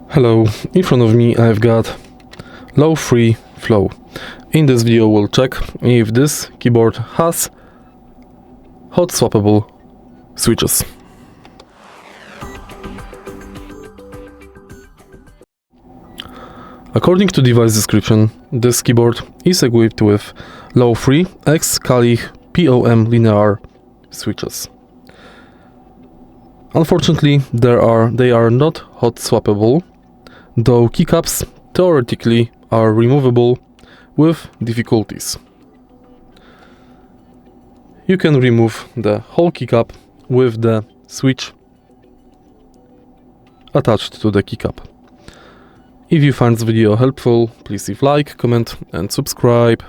Hello, in front of me I've got LOFREE Flow. In this video we'll check if this keyboard has hot swappable switches. According to device description, this keyboard is equipped with LOFREE x-cali-pom linear switches. Unfortunately, they are not hot swappable, though keycaps theoretically are removable with difficulties. You can remove the whole keycap with the switch attached to the keycap. If you find this video helpful, please leave like, comment and subscribe.